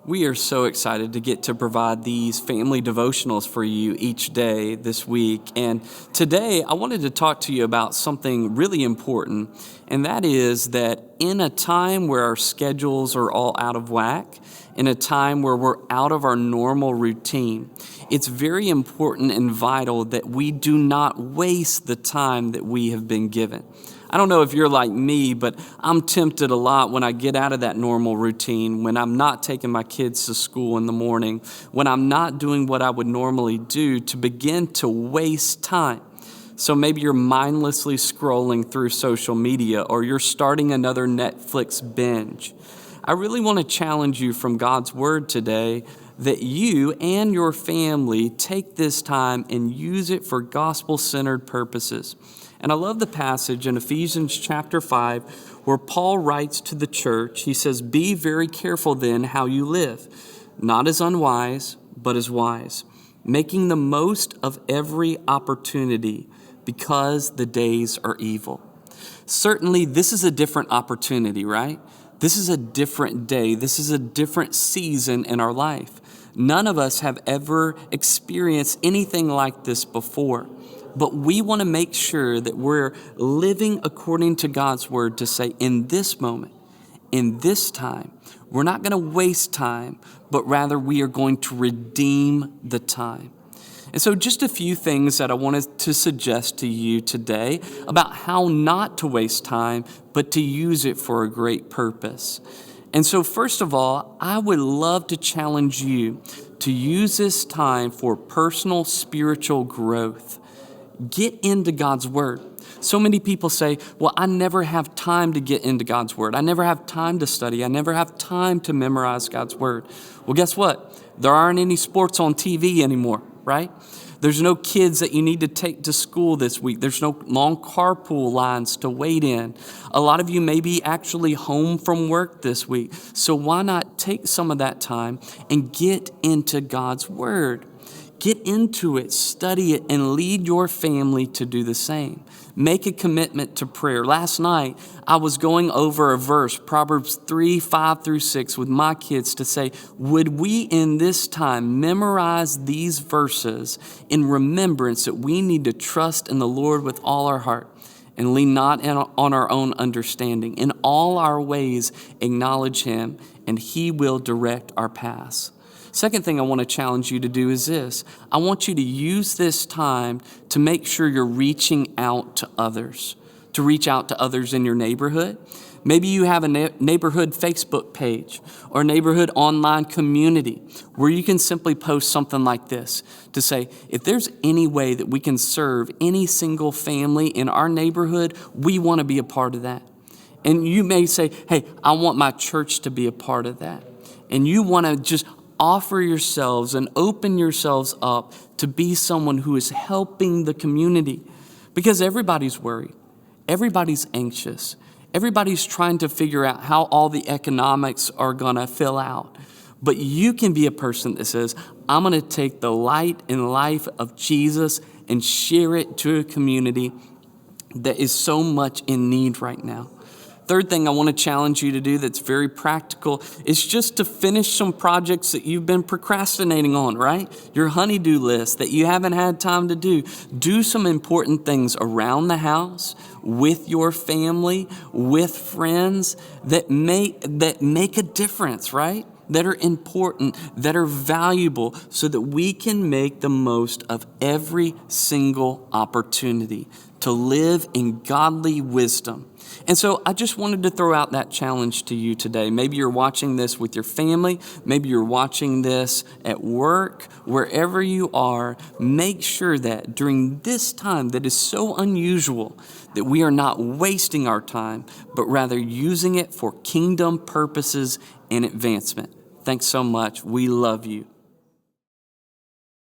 We are so excited to get to provide these family devotionals for you each day this week. And today I wanted to talk to you about something really important, and that is that in a time where our schedules are all out of whack, in a time where we're out of our normal routine, it's very important and vital that we do not waste the time that we have been given. I don't know if you're like me, but I'm tempted a lot when I get out of that normal routine, when I'm not taking my kids to school in the morning, when I'm not doing what I would normally do, to begin to waste time. So maybe you're mindlessly scrolling through social media, or you're starting another Netflix binge. I really want to challenge you from God's Word today that you and your family take this time and use it for gospel-centered purposes. And I love the passage in Ephesians chapter 5 where Paul writes to the church. He says, "Be very careful then how you live, not as unwise, but as wise, making the most of every opportunity because the days are evil." Certainly, this is a different opportunity, right? This is a different day. This is a different season in our life. None of us have ever experienced anything like this before. But we want to make sure that we're living according to God's Word to say, in this moment, in this time, we're not going to waste time, but rather we are going to redeem the time. And so just a few things that I wanted to suggest to you today about how not to waste time, but to use it for a great purpose. And so first of all, I would love to challenge you to use this time for personal spiritual growth. Get into God's Word. So many people say, well, I never have time to get into God's Word. I never have time to study. I never have time to memorize God's Word. Well, guess what? There aren't any sports on TV anymore, right? There's no kids that you need to take to school this week. There's no long carpool lines to wait in. A lot of you may be actually home from work this week. So why not take some of that time and get into God's Word? Get into it, study it, and lead your family to do the same. Make a commitment to prayer. Last night, I was going over a verse, Proverbs 3:5-6, with my kids to say, would we in this time memorize these verses in remembrance that we need to trust in the Lord with all our heart and lean not on our own understanding. In all our ways, acknowledge Him, and He will direct our paths. Second thing I want to challenge you to do is this. I want you to use this time to make sure you're reaching out to others, to reach out to others in your neighborhood. Maybe you have a neighborhood Facebook page or a neighborhood online community where you can simply post something like this to say, if there's any way that we can serve any single family in our neighborhood, we want to be a part of that. And you may say, hey, I want my church to be a part of that. And you want to just offer yourselves and open yourselves up to be someone who is helping the community, because everybody's worried. Everybody's anxious. Everybody's trying to figure out how all the economics are going to fill out. But you can be a person that says, I'm going to take the light and life of Jesus and share it to a community that is so much in need right now. Third thing I want to challenge you to do that's very practical is just to finish some projects that you've been procrastinating on, right? Your honey-do list that you haven't had time to do. Do some important things around the house, with your family, with friends that make a difference, right? That are important, that are valuable, so that we can make the most of every single opportunity to live in godly wisdom. And so I just wanted to throw out that challenge to you today. Maybe you're watching this with your family. Maybe you're watching this at work. Wherever you are, make sure that during this time that is so unusual, that we are not wasting our time, but rather using it for kingdom purposes and advancement. Thanks so much. We love you.